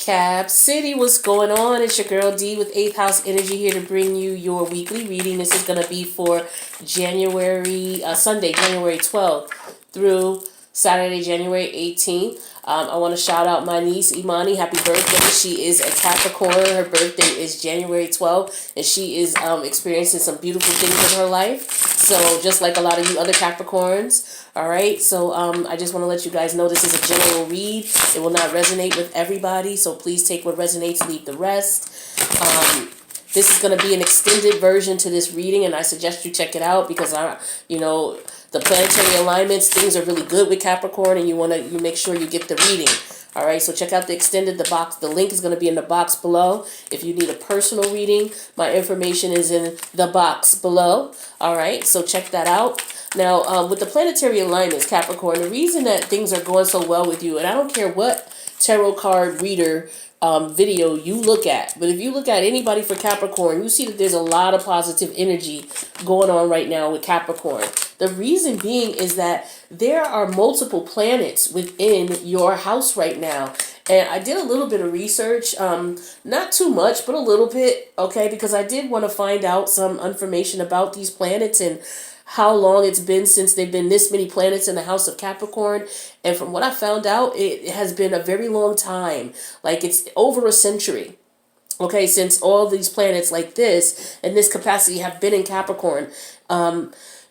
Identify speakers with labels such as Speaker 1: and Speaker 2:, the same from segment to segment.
Speaker 1: Cap City, what's going on? It's your girl D with 8th House Energy here to bring you your weekly reading. This is going to be for Sunday, January 12th through Saturday, January 18th. I want to shout out my niece, Imani. Happy birthday. She is a Capricorn. Her birthday is January 12th, and she is experiencing some beautiful things in her life. So just like a lot of you other Capricorns. All right. So I just want to let you guys know this is a general read. It will not resonate with everybody. So please take what resonates, leave the rest. This is going to be an extended version to this reading, and I suggest you check it out because the planetary alignments, things are really good with Capricorn, and you make sure you get the reading. All right, so check out the extended, the box. The link is going to be in the box below. If you need a personal reading, my information is in the box below. All right, so check that out. Now, with the planetary alignments, Capricorn, the reason that things are going so well with you, and I don't care what tarot card reader video you look at, but if you look at anybody for Capricorn, you see that there's a lot of positive energy going on right now with Capricorn. The reason being is that there are multiple planets within your house right now. And I did a little bit of research, not too much, but a little bit, okay, because I did want to find out some information about these planets and how long it's been since they've been this many planets in the house of Capricorn. And from what I found out, it has been a very long time. Like it's over a century. Okay, since all these planets like this in this capacity have been in Capricorn.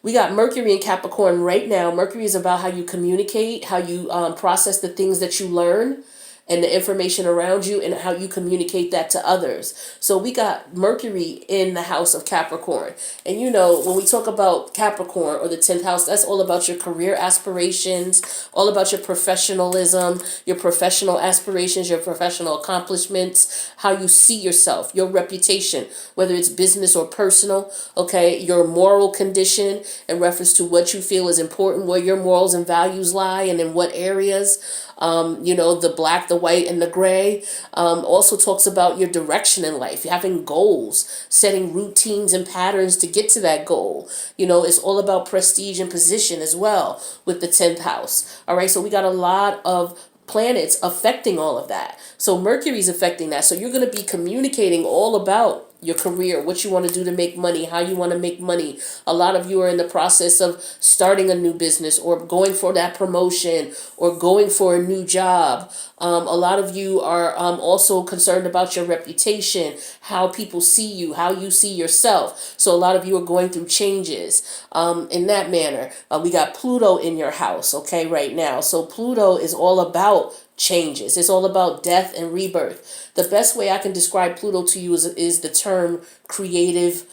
Speaker 1: We got Mercury in Capricorn right now. Mercury is about how you communicate, how you process the things that you learn and the information around you and how you communicate that to others. So we got Mercury in the house of Capricorn. And when we talk about Capricorn or the 10th house, that's all about your career aspirations, all about your professionalism, your professional aspirations, your professional accomplishments, how you see yourself, your reputation, whether it's business or personal, okay, your moral condition in reference to what you feel is important, where your morals and values lie and in what areas. The black, the white, and the gray. Also talks about your direction in life, having goals, setting routines and patterns to get to that goal. It's all about prestige and position as well with the 10th house. All right, so we got a lot of planets affecting all of that. So Mercury's affecting that. So you're going to be communicating all about your career, what you want to do to make money, how you want to make money. A lot of you are in the process of starting a new business or going for that promotion or going for a new job. A lot of you are also concerned about your reputation, how people see you, how you see yourself. So a lot of you are going through changes in that manner. We got Pluto in your house, okay, right now. So Pluto is all about changes. It's all about death and rebirth. The best way I can describe Pluto to you is the term creative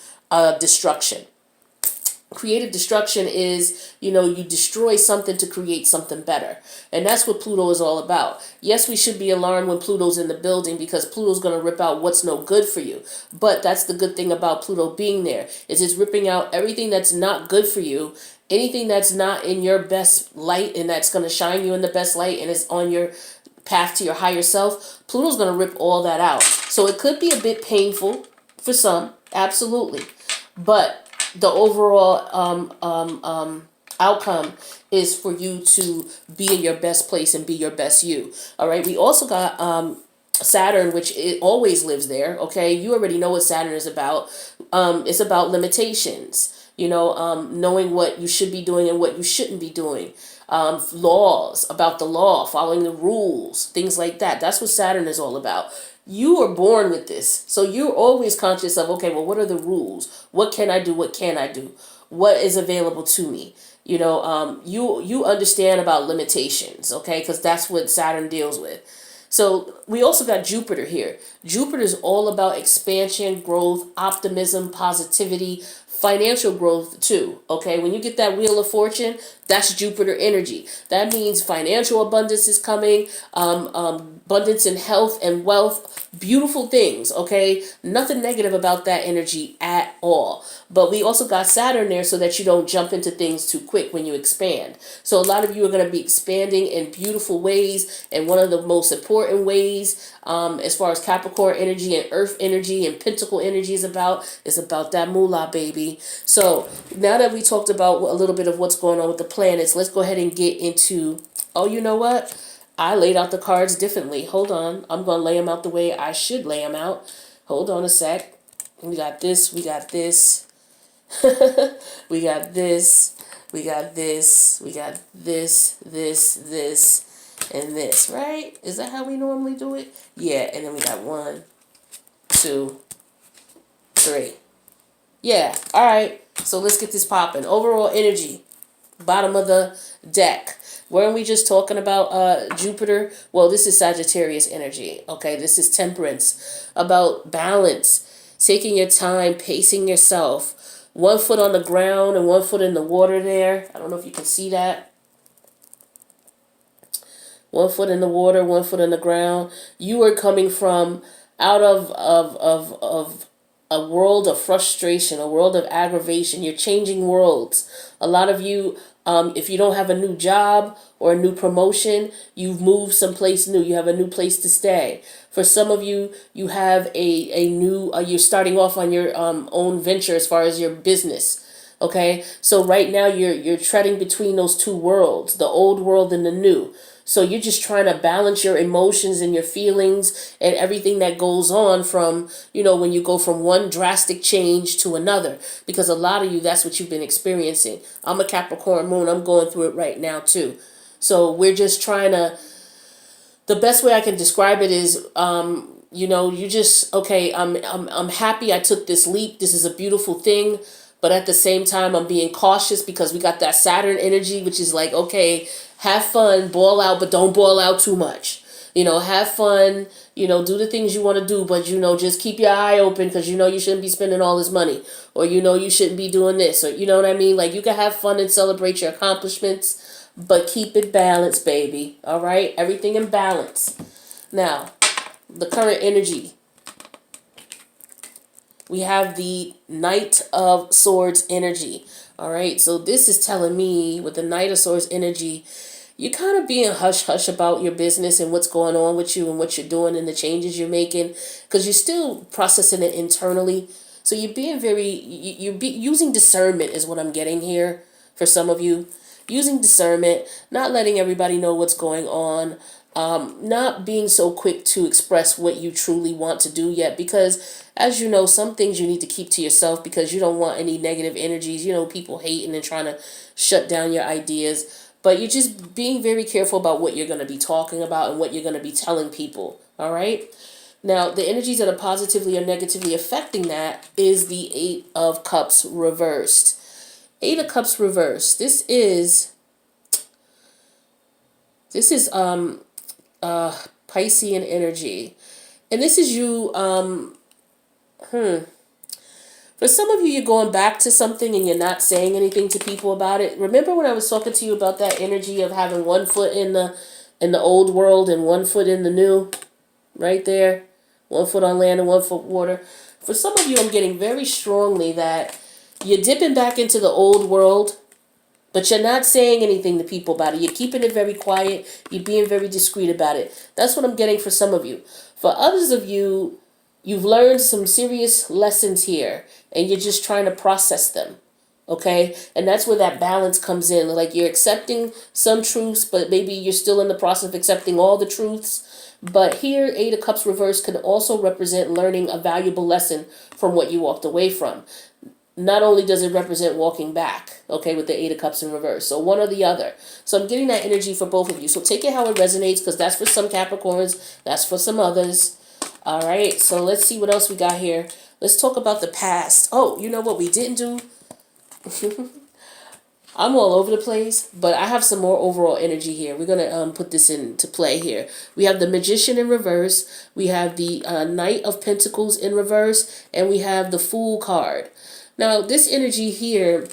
Speaker 1: destruction. Creative destruction is, you destroy something to create something better. And that's what Pluto is all about. Yes, we should be alarmed when Pluto's in the building because Pluto's going to rip out what's no good for you. But that's the good thing about Pluto being there, is it's ripping out everything that's not good for you, anything that's not in your best light and that's going to shine you in the best light and is on your path to your higher self. Pluto's going to rip all that out. So it could be a bit painful for some, absolutely. But the overall outcome is for you to be in your best place and be your best you. All right. We also got Saturn, which it always lives there. Okay. You already know what Saturn is about. It's about limitations, knowing what you should be doing and what you shouldn't be doing. Laws, about the law, following the rules, things like that. That's what Saturn is all about. You were born with this. So you're always conscious of, okay, well, what are the rules? What can I do? What can I do? What is available to me? You understand about limitations, okay? Because that's what Saturn deals with. So we also got Jupiter here. Jupiter is all about expansion, growth, optimism, positivity, financial growth too. Okay, when you get that Wheel of Fortune, that's Jupiter energy. That means financial abundance is coming, abundance in health and wealth, beautiful things. Okay, nothing negative about that energy at all. But we also got Saturn there so that you don't jump into things too quick when you expand. So a lot of you are going to be expanding in beautiful ways, and one of the most important ways as far as Capricorn energy and Earth energy and Pentacle energy is about that moolah, baby. So now that we talked about a little bit of what's going on with the planets, let's go ahead and get into, oh, you know what? I laid out the cards differently. Hold on. I'm going to lay them out the way I should lay them out. Hold on a sec. We got this. We got this. We got this. We got this. We got this, and this, right? Is that how we normally do it? Yeah, and then we got 1, 2, 3. Yeah, all right. So let's get this popping. Overall energy, bottom of the deck. Weren't we just talking about Jupiter? Well, this is Sagittarius energy. Okay, this is temperance, about balance, taking your time, pacing yourself. 1 foot on the ground and 1 foot in the water there. I don't know if you can see that. 1 foot in the water, 1 foot on the ground. You are coming from out of a world of frustration, a world of aggravation. You're changing worlds. A lot of you, if you don't have a new job or a new promotion, you've moved someplace new. You have a new place to stay. For some of you, you have a new, you're starting off on your own venture as far as your business. Okay, so right now you're treading between those two worlds, the old world and the new. So you're just trying to balance your emotions and your feelings and everything that goes on from, when you go from one drastic change to another. Because a lot of you, that's what you've been experiencing. I'm a Capricorn moon. I'm going through it right now too. So we're just trying to, the best way I can describe it is, you just, okay, I'm happy I took this leap. This is a beautiful thing. But at the same time, I'm being cautious because we got that Saturn energy, which is like, okay, have fun, ball out, but don't ball out too much. Have fun, do the things you want to do, but, just keep your eye open because, you shouldn't be spending all this money. Or, you shouldn't be doing this. Or, you know what I mean? Like, you can have fun and celebrate your accomplishments, but keep it balanced, baby. All right? Everything in balance. Now, the current energy. We have the Knight of Swords energy. All right, so this is telling me with the Knight of Swords energy, you're kind of being hush-hush about your business and what's going on with you and what you're doing and the changes you're making because you're still processing it internally. So you're being using discernment is what I'm getting here for some of you. Using discernment, not letting everybody know what's going on. Not being so quick to express what you truly want to do yet because as you know, some things you need to keep to yourself because you don't want any negative energies, people hating and trying to shut down your ideas, but you're just being very careful about what you're going to be talking about and what you're going to be telling people. All right. Now, the energies that are positively or negatively affecting that is the 8 of Cups reversed. 8 of Cups reversed. This is Piscean energy. And this is you, for some of you, you're going back to something and you're not saying anything to people about it. Remember when I was talking to you about that energy of having 1 foot in the old world and 1 foot in the new? Right there. 1 foot on land and 1 foot water. For some of you, I'm getting very strongly that you're dipping back into the old world, but you're not saying anything to people about it. You're keeping it very quiet. You're being very discreet about it. That's what I'm getting for some of you. For others of you, you've learned some serious lessons here, and you're just trying to process them. Okay? And that's where that balance comes in. Like you're accepting some truths, but maybe you're still in the process of accepting all the truths. But here, 8 of Cups reversed can also represent learning a valuable lesson from what you walked away from. Not only does it represent walking back, okay, with the 8 of Cups in reverse. So one or the other. So I'm getting that energy for both of you. So take it how it resonates because that's for some Capricorns. That's for some others. All right. So let's see what else we got here. Let's talk about the past. Oh, you know what we didn't do? I'm all over the place, but I have some more overall energy here. We're going to put this into play here. We have the Magician in reverse. We have the Knight of Pentacles in reverse. And we have the Fool card. Now, this energy here,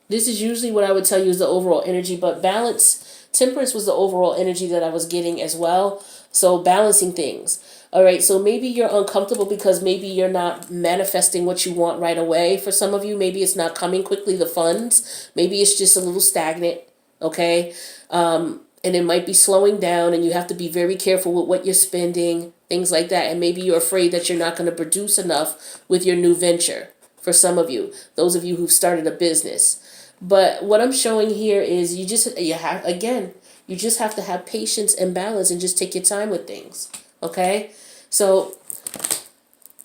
Speaker 1: this is usually what I would tell you is the overall energy, but balance, temperance was the overall energy that I was getting as well. So balancing things. All right, so maybe you're uncomfortable because maybe you're not manifesting what you want right away. For some of you, maybe it's not coming quickly, the funds. Maybe it's just a little stagnant, okay? And it might be slowing down and you have to be very careful with what you're spending, things like that. And maybe you're afraid that you're not going to produce enough with your new venture. For some of you, those of you who've started a business. But what I'm showing here is you have, again, You just have to have patience and balance and just take your time with things. Okay? So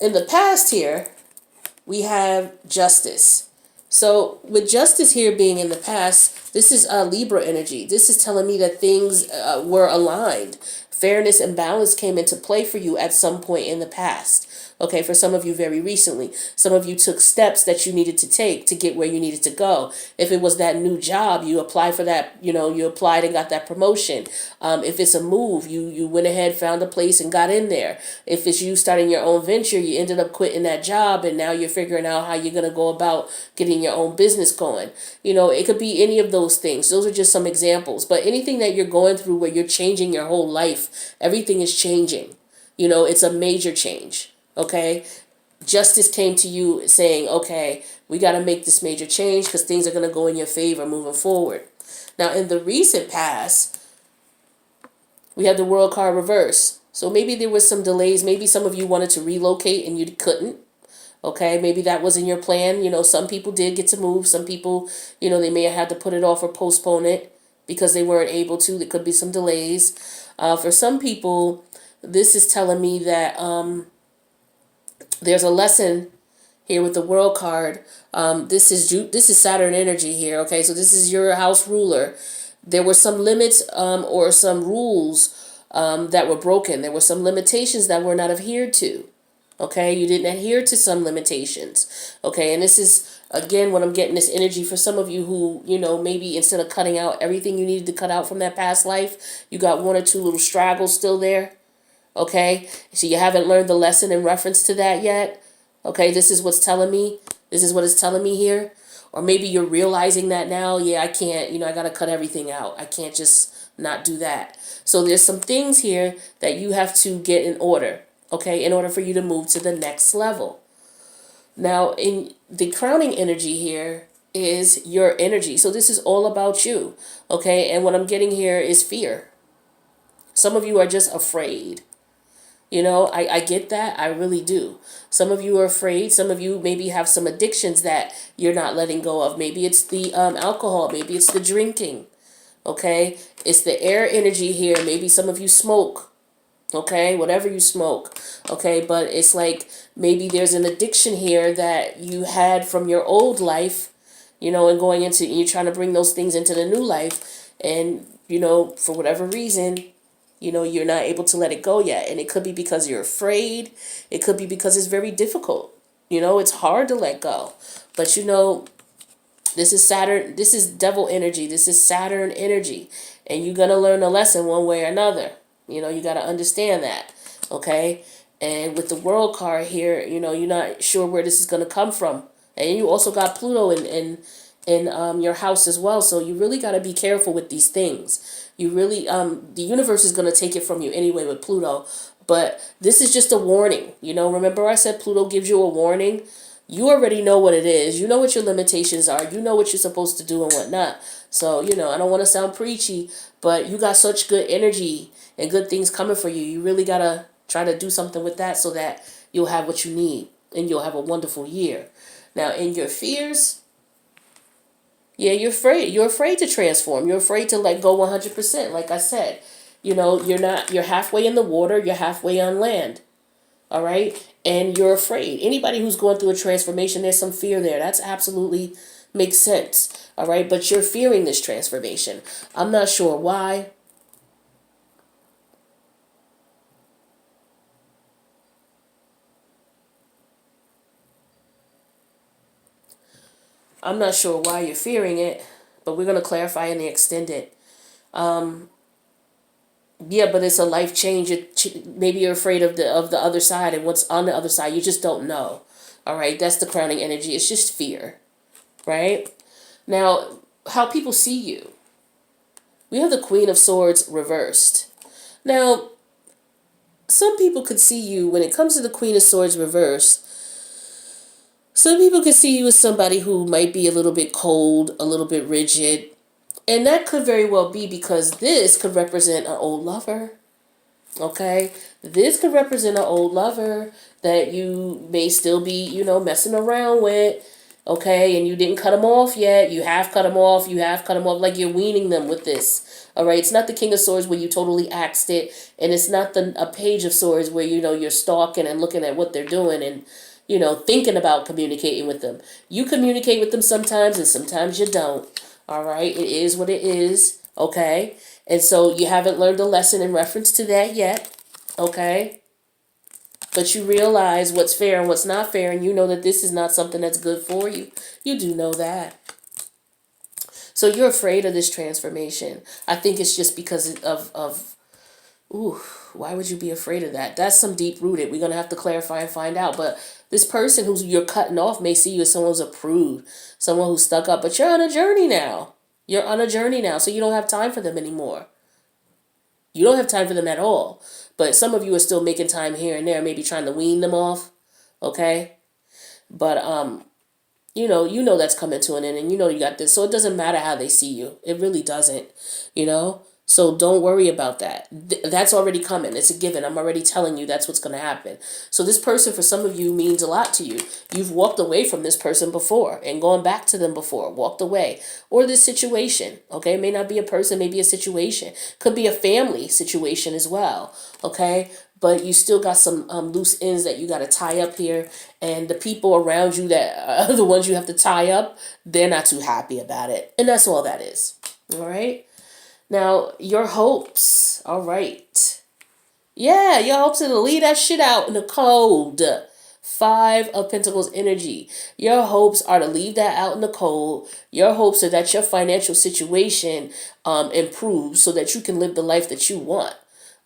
Speaker 1: in the past here, we have justice. So with justice here being in the past, this is Libra energy. This is telling me that things were aligned. Fairness and balance came into play for you at some point in the past. Okay, for some of you very recently. Some of you took steps that you needed to take to get where you needed to go. If it was that new job, you applied for that, you applied and got that promotion. If it's a move, you went ahead, found a place and got in there. If it's you starting your own venture, you ended up quitting that job and now you're figuring out how you're going to go about getting your own business going. It could be any of those things. Those are just some examples. But anything that you're going through where you're changing your whole life, everything is changing. It's a major change. Okay, justice came to you saying, okay, we got to make this major change because things are going to go in your favor moving forward. Now, in the recent past, we had the world card reverse. So maybe there was some delays. Maybe some of you wanted to relocate and you couldn't. Okay, maybe that wasn't your plan. Some people did get to move. Some people, they may have had to put it off or postpone it because they weren't able to. There could be some delays. For some people, this is telling me that there's a lesson here with the world card. This is Saturn energy here. Okay, so this is your house ruler. There were some limits or some rules that were broken. There were some limitations that were not adhered to. Okay, you didn't adhere to some limitations. Okay, and this is again when I'm getting this energy for some of you who maybe instead of cutting out everything you needed to cut out from that past life, you got one or two little straggles still there. Okay, so you haven't learned the lesson in reference to that yet. Okay, this is what's telling me. This is what it's telling me here. Or maybe you're realizing that now. Yeah, I can't, I got to cut everything out. I can't just not do that. So there's some things here that you have to get in order. Okay, in order for you to move to the next level. Now, in the crowning energy here is your energy. So this is all about you. Okay, and what I'm getting here is fear. Some of you are just afraid. I get that. I really do. Some of you are afraid. Some of you maybe have some addictions that you're not letting go of. Maybe it's the alcohol. Maybe it's the drinking. Okay. It's the air energy here. Maybe some of you smoke. Okay. Whatever you smoke. Okay. But it's like maybe there's an addiction here that you had from your old life, and you're trying to bring those things into the new life. And, for whatever reason, you're not able to let it go yet. And it could be because you're afraid. It could be because it's very difficult. It's hard to let go. But, this is Saturn. This is devil energy. This is Saturn energy. And you're going to learn a lesson one way or another. You got to understand that. Okay. And with the world card here, you're not sure where this is going to come from. And you also got Pluto in your house as well. So you really got to be careful with these things. You really, the universe is going to take it from you anyway with Pluto. But this is just a warning. Remember I said Pluto gives you a warning? You already know what it is. You know what your limitations are. You know what you're supposed to do and whatnot. So, I don't want to sound preachy, but you got such good energy and good things coming for you. You really got to try to do something with that so that you'll have what you need and you'll have a wonderful year. Now, in your fears, yeah, you're afraid. You're afraid to transform. You're afraid to let go 100%. Like I said, you're halfway in the water. You're halfway on land. All right. And you're afraid. Anybody who's going through a transformation, there's some fear there. That's absolutely makes sense. All right. But you're fearing this transformation. I'm not sure why. I'm not sure why you're fearing it, but we're going to clarify in the extended. Yeah, but it's a life change. Maybe you're afraid of the other side and what's on the other side. You just don't know. All right, that's the crowning energy. It's just fear, right? Now, how people see you. We have the Queen of Swords reversed. Now, some people could see you, when it comes to the Queen of Swords reversed, some people could see you as somebody who might be a little bit cold, a little bit rigid. And that could very well be because this could represent an old lover. Okay? This could represent an old lover that you may still be, messing around with. Okay, and you didn't cut them off yet. You have cut them off. You have cut them off, like you're weaning them with this. All right, it's not the King of Swords where you totally axed it, and it's not a Page of Swords where you're stalking and looking at what they're doing and thinking about communicating with them. You communicate with them sometimes, and sometimes you don't. All right, it is what it is. Okay, and so you haven't learned a lesson in reference to that yet. Okay. But you realize what's fair and what's not fair, and you know that this is not something that's good for you. You do know that. So you're afraid of this transformation. I think it's just because ooh, why would you be afraid of that? That's some deep rooted. We're going to have to clarify and find out. But this person who's you're cutting off may see you as someone who's approved, someone who's stuck up, but you're on a journey now. You're on a journey now, so you don't have time for them anymore. You don't have time for them at all. But some of you are still making time here and there, maybe trying to wean them off. Okay? But you know that's coming to an end, and you got this. So it doesn't matter how they see you. It really doesn't. So don't worry about that. That's already coming. It's a given. I'm already telling you that's what's going to happen. So this person, for some of you, means a lot to you. You've walked away from this person before and gone back to them before, walked away. Or this situation, okay? It may not be a person, maybe a situation. Could be a family situation as well, okay? But you still got some loose ends that you got to tie up here. And the people around you that are the ones you have to tie up, they're not too happy about it. And that's all that is, all right? Now, your hopes, all right. Yeah, your hopes are to leave that shit out in the cold. 5 of Pentacles energy. Your hopes are to leave that out in the cold. Your hopes are that your financial situation improves so that you can live the life that you want.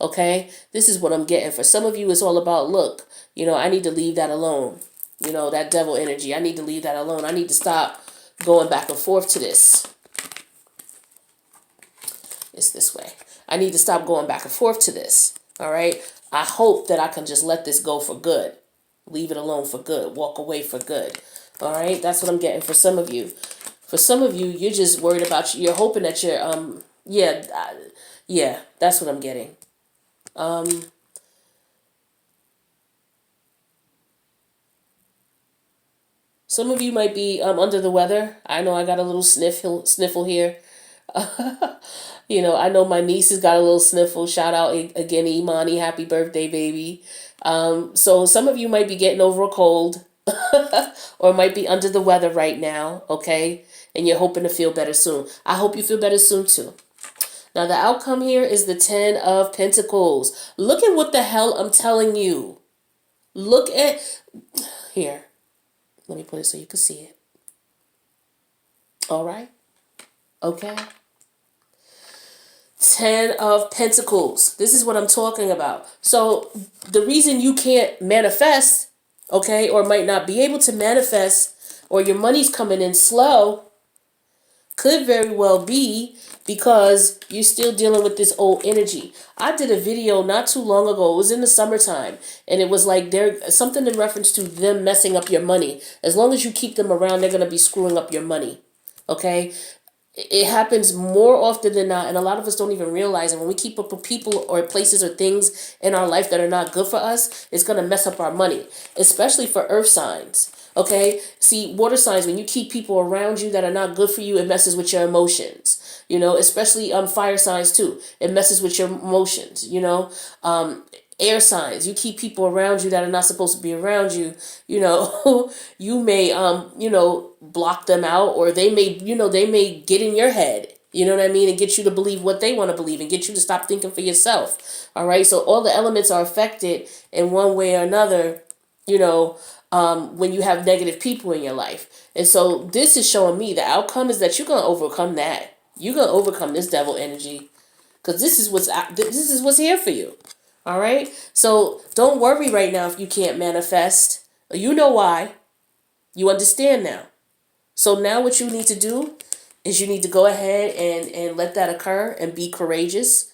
Speaker 1: Okay? This is what I'm getting. For some of you, it's all about, look, I need to leave that alone. That devil energy. I need to leave that alone. I need to stop going back and forth to this. It's this way. I need to stop going back and forth to this. All right. I hope that I can just let this go for good. Leave it alone for good. Walk away for good. All right. That's what I'm getting for some of you. For some of you, you're just worried about, you're hoping that you're, yeah, that's what I'm getting. Some of you might be under the weather. I know I got a little sniffle here. I know my niece has got a little sniffle. Shout out again, Imani. Happy birthday, baby. So some of you might be getting over a cold or might be under the weather right now, okay? And you're hoping to feel better soon. I hope you feel better soon, too. Now, the outcome here is the 10 of Pentacles. Look at what the hell I'm telling you. Look at... Here. Let me put it so you can see it. All right? Okay? 10 of Pentacles. This is what I'm talking about. So the reason you can't manifest, okay, or might not be able to manifest, or your money's coming in slow, could very well be because you're still dealing with this old energy. I did a video not too long ago. It was in the summertime, and it was like there's something in reference to them messing up your money. As long as you keep them around, they're going to be screwing up your money. Okay? It happens more often than not, and a lot of us don't even realize it. When we keep up with people or places or things in our life that are not good for us, it's going to mess up our money, especially for earth signs. Okay? See, water signs, when you keep people around you that are not good for you, it messes with your emotions. Especially fire signs too. It messes with your emotions, air signs, you keep people around you that are not supposed to be around you, you may block them out, or they may get in your head, you know what I mean, and get you to believe what they want to believe and get you to stop thinking for yourself. All right, so all the elements are affected in one way or another, when you have negative people in your life. And so this is showing me the outcome is that you're going to overcome that. You're going to overcome this devil energy, because this is what's here for you. All right. So don't worry right now if you can't manifest. You know why. You understand now. So now what you need to do is you need to go ahead and let that occur and be courageous.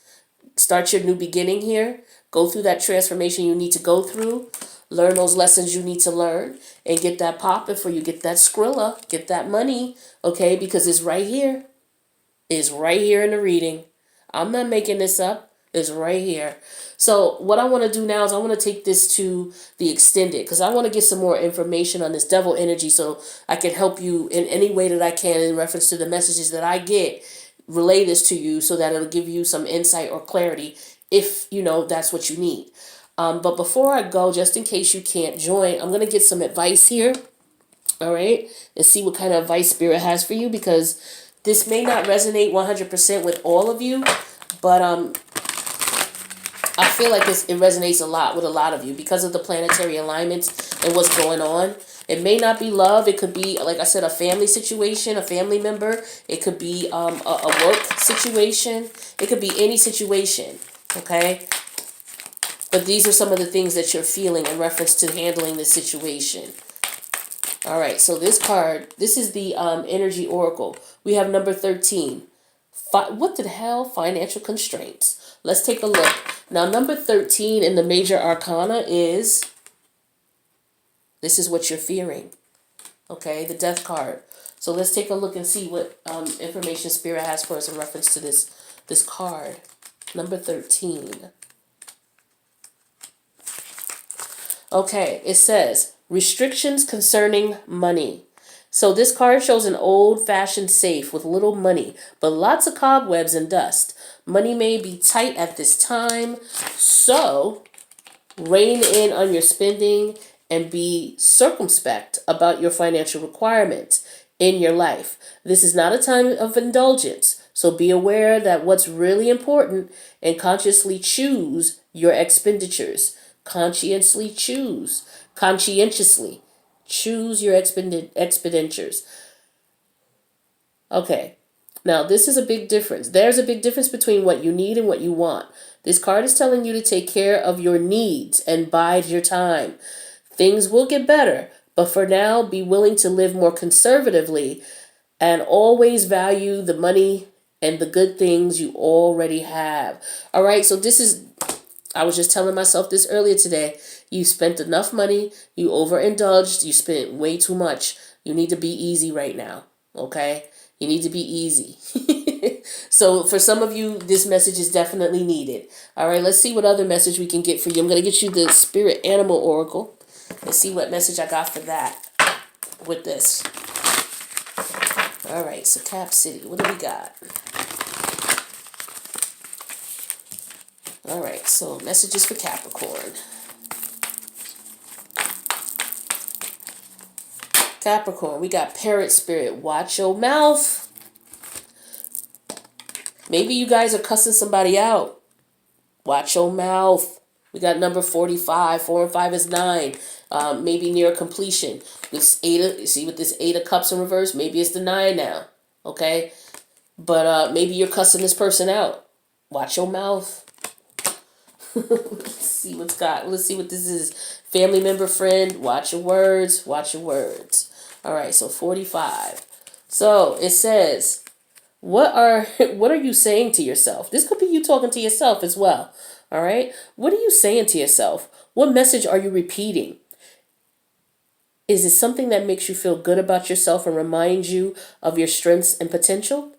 Speaker 1: Start your new beginning here. Go through that transformation you need to go through. Learn those lessons you need to learn and get that popping for you. Get that Skrilla. Get that money. Okay. Because it's right here. It's right here in the reading. I'm not making this up. is right here. So what I want to do now is I want to take this to the extended because I want to get some more information on this devil energy so I can help you in any way that I can in reference to the messages that I get. Relay this to you so that it'll give you some insight or clarity if you know that's what you need. But before I go, just in case you can't join, I'm going to get some advice here. All right. And see what kind of advice Spirit has for you because this may not resonate 100% with all of you. But I feel like it resonates a lot with a lot of you because of the planetary alignments and what's going on. It may not be love. It could be, like I said, a family situation, a family member. It could be a work situation. It could be any situation. Okay. But these are some of the things that you're feeling in reference to handling the situation. All right, so this card, this is the Energy Oracle. We have number 13. What the hell? Financial constraints. Let's take a look. Now, number 13 in the Major Arcana is, this is what you're fearing. Okay, the Death card. So let's take a look and see what information Spirit has for us in reference to this card. Number 13. Okay, it says, restrictions concerning money. So this card shows an old-fashioned safe with little money, but lots of cobwebs and dust. Money may be tight at this time, so rein in on your spending and be circumspect about your financial requirements in your life. This is not a time of indulgence, so be aware that what's really important and consciously choose your expenditures. Conscientiously choose your expenditures. Okay, now this is a big difference. There's a big difference between what you need and what you want. This card is telling you to take care of your needs and bide your time. Things will get better, but for now, be willing to live more conservatively and always value the money and the good things you already have. All right, so I was just telling myself this earlier today. You spent enough money. You overindulged. You spent way too much. You need to be easy right now. Okay? You need to be easy. So for some of you, this message is definitely needed. All right, let's see what other message we can get for you. I'm going to get you the Spirit Animal Oracle. Let's see what message I got for that with this. All right, so Cap City. What do we got? All right, so messages for Capricorn. Capricorn, we got Parrot Spirit. Watch your mouth. Maybe you guys are cussing somebody out. Watch your mouth. We got number 45. 4 and 5 is 9. Maybe near completion. This see with this 8 of Cups in reverse, maybe it's the 9 now. Okay? But maybe you're cussing this person out. Watch your mouth. Let's see what's got. Let's see what this is. Family member, friend. Watch your words. Watch your words. All right, so 45. So it says, what are you saying to yourself? This could be you talking to yourself as well. All right. What are you saying to yourself? What message are you repeating? Is it something that makes you feel good about yourself and reminds you of your strengths and potential?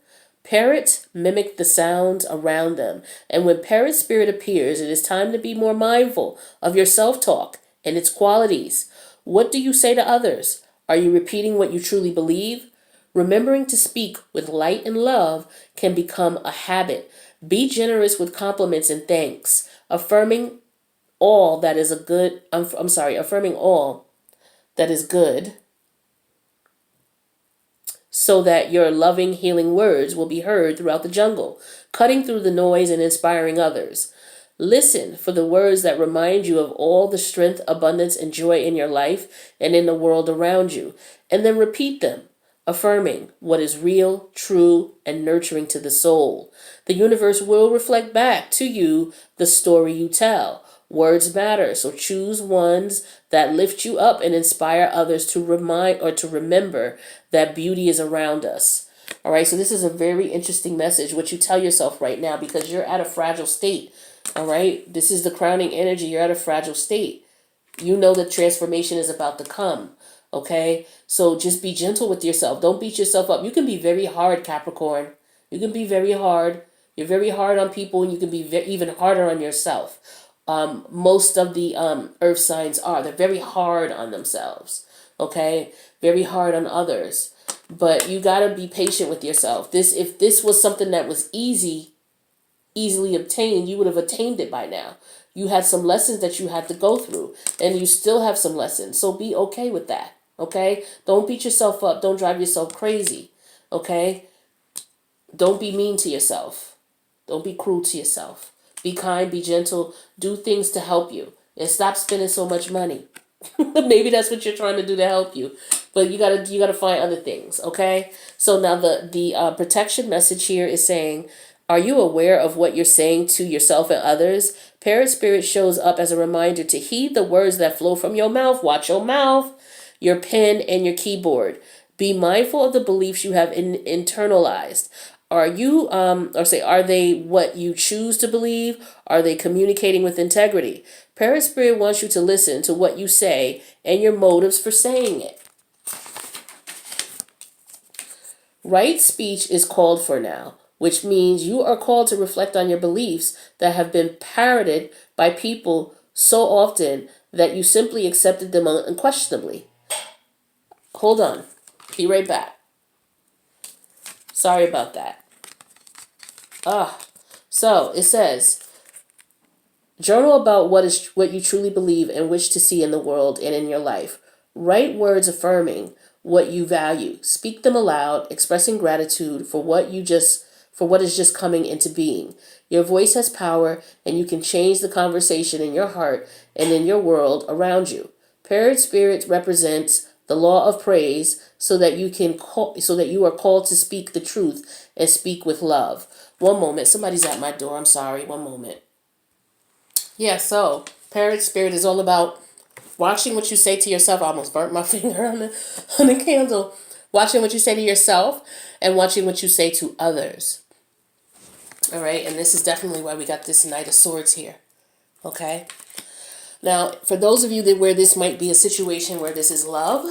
Speaker 1: Parrots mimic the sounds around them, and when parrot spirit appears, it is time to be more mindful of your self-talk and its qualities. What do you say to others? Are you repeating what you truly believe? Remembering to speak with light and love can become a habit. Be generous with compliments and thanks, affirming all that is affirming all that is good, so that your loving, healing words will be heard throughout the jungle, cutting through the noise and inspiring others. Listen for the words that remind you of all the strength, abundance, and joy in your life and in the world around you, and then repeat them, affirming what is real, true, and nurturing to the soul. The universe will reflect back to you the story you tell. Words matter, so choose ones that lift you up and inspire others to remember that beauty is around us. All right, so this is a very interesting message, what you tell yourself right now, because you're at a fragile state. All right, this is the crowning energy. You're at a fragile state. You know that transformation is about to come. Okay, so just be gentle with yourself. Don't beat yourself up. You can be very hard, Capricorn. You can be very hard. You're very hard on people, and you can be even harder on yourself. Most of the earth signs are. They're very hard on themselves. Okay? Very hard on others. But you got to be patient with yourself. If this was something that was easily obtained, you would have attained it by now. You had some lessons that you had to go through, and you still have some lessons. So be okay with that. Okay? Don't beat yourself up. Don't drive yourself crazy. Okay? Don't be mean to yourself. Don't be cruel to yourself. Be kind, be gentle, do things to help you, and stop spending so much money. Maybe that's what you're trying to do to help you, but you gotta find other things. Okay. So now the protection message here is saying, are you aware of what you're saying to yourself and others? Parent spirit shows up as a reminder to heed the words that flow from your mouth. Watch your mouth, your pen, and your keyboard. Be mindful of the beliefs you have internalized. Are you, are they what you choose to believe? Are they communicating with integrity? Parent Spirit wants you to listen to what you say and your motives for saying it. Right speech is called for now, which means you are called to reflect on your beliefs that have been parroted by people so often that you simply accepted them unquestionably. Hold on. Be right back. Sorry about that. So it says, journal about what you truly believe and wish to see in the world and in your life. Write words affirming what you value. Speak them aloud, expressing gratitude for what is just coming into being. Your voice has power, and you can change the conversation in your heart and in your world around you. Parent Spirit represents the law of praise, so that you are called to speak the truth and speak with love. One moment, somebody's at my door. I'm sorry. One moment. Yeah, so Parent Spirit is all about watching what you say to yourself. I almost burnt my finger on the candle. Watching what you say to yourself and watching what you say to others. All right, and this is definitely why we got this Knight of Swords here. Okay? Now, for those of you where this might be a situation where this is love.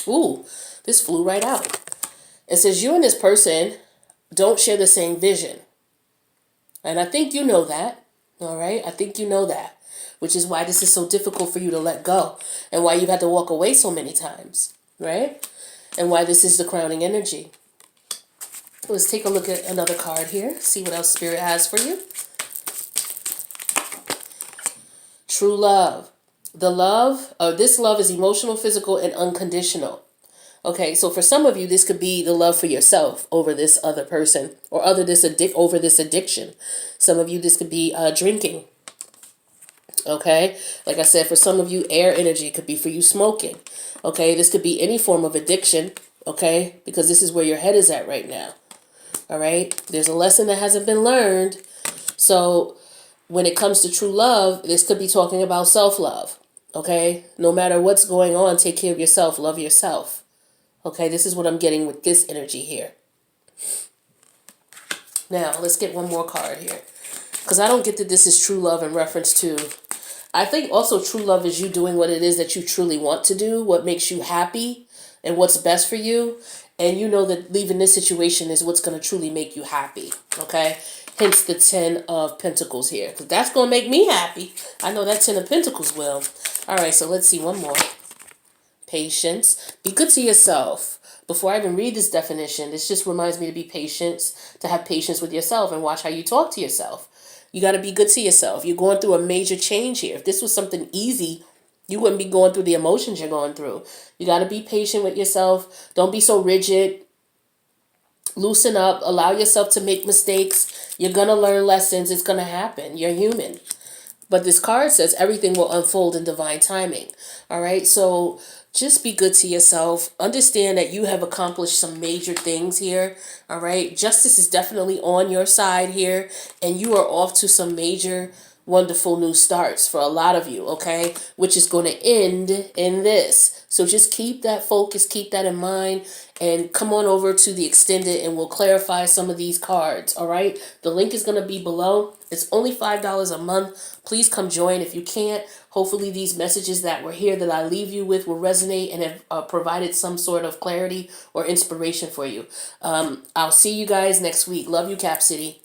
Speaker 1: Ooh, this flew right out. It says you and this person don't share the same vision. And I think you know that. All right? I think you know that. Which is why this is so difficult for you to let go. And why you've had to walk away so many times. Right? And why this is the crowning energy. Let's take a look at another card here. See what else Spirit has for you. True love. This love is emotional, physical, and unconditional. Okay, so for some of you, this could be the love for yourself over this other person, or over this addiction. Some of you, this could be drinking. Okay, like I said, for some of you, air energy could be for you smoking. Okay, this could be any form of addiction. Okay, because this is where your head is at right now. All right, there's a lesson that hasn't been learned. So when it comes to true love, this could be talking about self-love. Okay, no matter what's going on, take care of yourself, love yourself. Okay, this is what I'm getting with this energy here. Now, let's get one more card here. Because I don't get that this is true love in reference to... I think also true love is you doing what it is that you truly want to do, what makes you happy, and what's best for you. And you know that leaving this situation is what's going to truly make you happy. Okay? Hence the 10 of Pentacles here. Because that's going to make me happy. I know that 10 of Pentacles will. All right, so let's see one more. Patience. Be good to yourself. Before I even read this definition, this just reminds me to be patient, to have patience with yourself and watch how you talk to yourself. You got to be good to yourself. You're going through a major change here. If this was something easy, you wouldn't be going through the emotions you're going through. You got to be patient with yourself. Don't be so rigid. Loosen up. Allow yourself to make mistakes. You're going to learn lessons. It's going to happen. You're human. But this card says everything will unfold in divine timing. All right, so just be good to yourself. Understand that you have accomplished some major things here. All right, justice is definitely on your side here, and you are off to some major wonderful new starts for a lot of you, okay? Which is going to end in this. So just keep that focus, keep that in mind, and come on over to the extended and we'll clarify some of these cards, all right? The link is going to be below. It's only $5 a month. Please come join if you can't. Hopefully these messages that were here that I leave you with will resonate and have provided some sort of clarity or inspiration for you. I'll see you guys next week. Love you, Cap City.